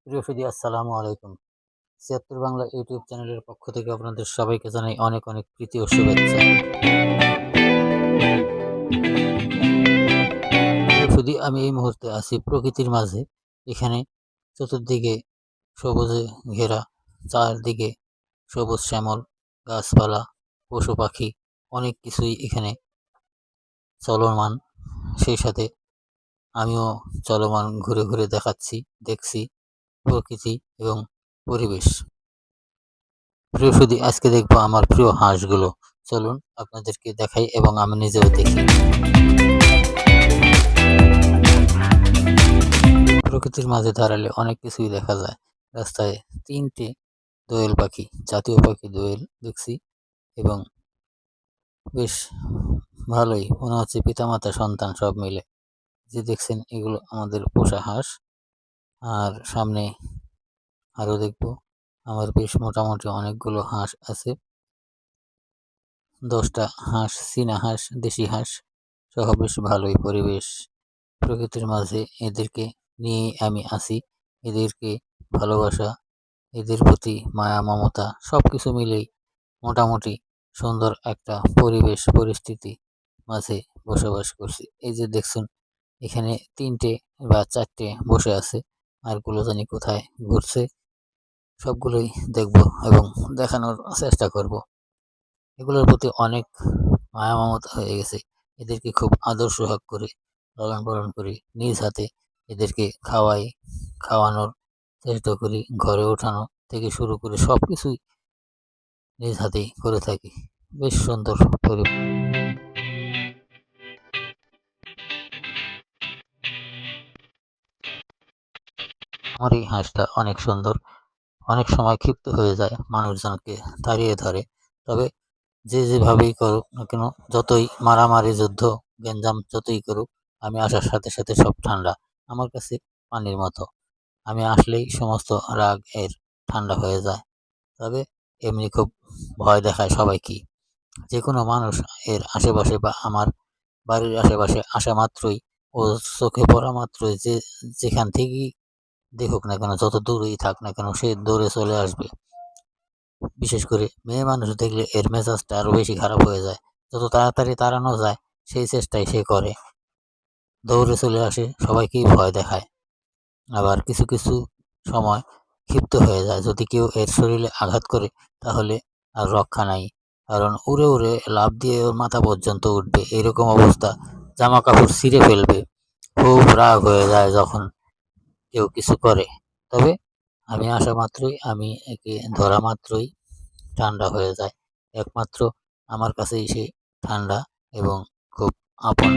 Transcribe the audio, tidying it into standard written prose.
প্রিয় সুধী, আসসালামু আলাইকুম। ৭৬ বাংলা ইউটিউব চ্যানেলের পক্ষ থেকে আপনাদের সবাইকে জানাই অনেক অনেক প্রীতি ও শুভেচ্ছা। প্রিয় সুধী, আমি এই মুহূর্তে আছি প্রকৃতির মাঝে। এখানে চতুর্দিকে সবুজে ঘেরা, চারদিকে সবুজ শ্যামল গাছপালা, পশু পাখি অনেক কিছুই এখানে চলমান। সেই সাথে আমিও চলমান ঘুরে ঘুরে দেখছি প্রকৃতি এবং পরিবেশ। প্রিয় সুধী, আজকে দেখবো আমার প্রিয় হাঁসগুলো। চলুন আপনাদেরকে দেখাই এবং আমি নিজেও দেখি। প্রকৃতির মাঝে দাঁড়ালে অনেক কিছুই দেখা যায়। রাস্তায় 3টে দোয়েল পাখি, জাতীয় পাখি দোয়েল দেখছি এবং বেশ ভালোই মনে হচ্ছে পিতামাতা সন্তান সব মিলে। যে দেখছেন এগুলো আমাদের পোষা হাঁস। আর সামনে আরো দেখবো আমার বেশ মোটামুটি অনেকগুলো হাঁস আছে। 10টা হাঁস, চীনা হাঁস, দেশি হাঁস সহ বেশ ভালোই পরিবেশ। প্রকৃতির মাঝে এদেরকে নিয়েই আমি আছি। এদেরকে ভালোবাসা, এদের প্রতি মায়া মমতা সবকিছু মিলেই মোটামুটি সুন্দর একটা পরিবেশ পরিস্থিতি মাঝে বসবাস করছি। এই যে দেখছেন এখানে 3টে বা 4টে বসে আছে, আরগুলো জানি কোথায় ঘুরছে। সবগুলোই দেখব এবং দেখানোর চেষ্টা করব। এগুলোর প্রতি অনেক মায়া মমতা হয়ে গেছে। এদেরকে খুব আদর সোহাগ করে লালন পালন করি, নিজ হাতে এদেরকে খাওয়ানোর চেষ্টা করি। ঘরে ওঠানো থেকে শুরু করে সবকিছুই নিজ হাতেই করে থাকি। বেশ সুন্দর পরিবেশ। আমার এই হাঁসটা অনেক সুন্দর। অনেক সময় ক্ষিপ্ত হয়ে যায়, মানুষজনকে তাড়িয়ে ধরে। তবে যে যেভাবেই করুক না কেন, যতই মারামারি যুদ্ধ গ্যাঞ্জাম যতই করুক, আমি আসার সাথে সাথে সব ঠান্ডা। আমার কাছে পানির মতো। আমি আসলেই সমস্ত রাগ এর ঠান্ডা হয়ে যায়। তবে এমনি খুব ভয় দেখায় সবাইকেই। যে কোনো মানুষ এর আশেপাশে বা আমার বাড়ির আশেপাশে আসা মাত্রই, ও চোখে পড়া মাত্রই, যেখান থেকেই দেখুক না কেন, যত দূরেই থাক না কেন, সে দৌড়ে চলে আসবে। বিশেষ করে মেয়ে মানুষ দেখলে এর মেজাজটা আরো বেশি খারাপ হয়ে যায়। যত তাড়াতাড়ি তাড়ানো যায় সেই চেষ্টাই সে করে। দৌড়ে চলে আসে, সবাইকেই ভয় দেখায়। আবার কিছু কিছু সময় ক্ষিপ্ত হয়ে যায়। যদি কেউ এর শরীরে আঘাত করে তাহলে আর রক্ষা নাই। কারণ উড়ে উড়ে লাফ দিয়ে ওর মাথা পর্যন্ত উঠবে, এরকম অবস্থা। জামা কাপড় ছিঁড়ে ফেলবে। খুব রাগ হয়ে যায় যখন কেউ কিছু করে। তবে আমি আসা মাত্রই, আমি একে ধরা মাত্রই ঠান্ডা হয়ে যায়। একমাত্র আমার কাছেই সে ঠান্ডা এবং খুব আপন।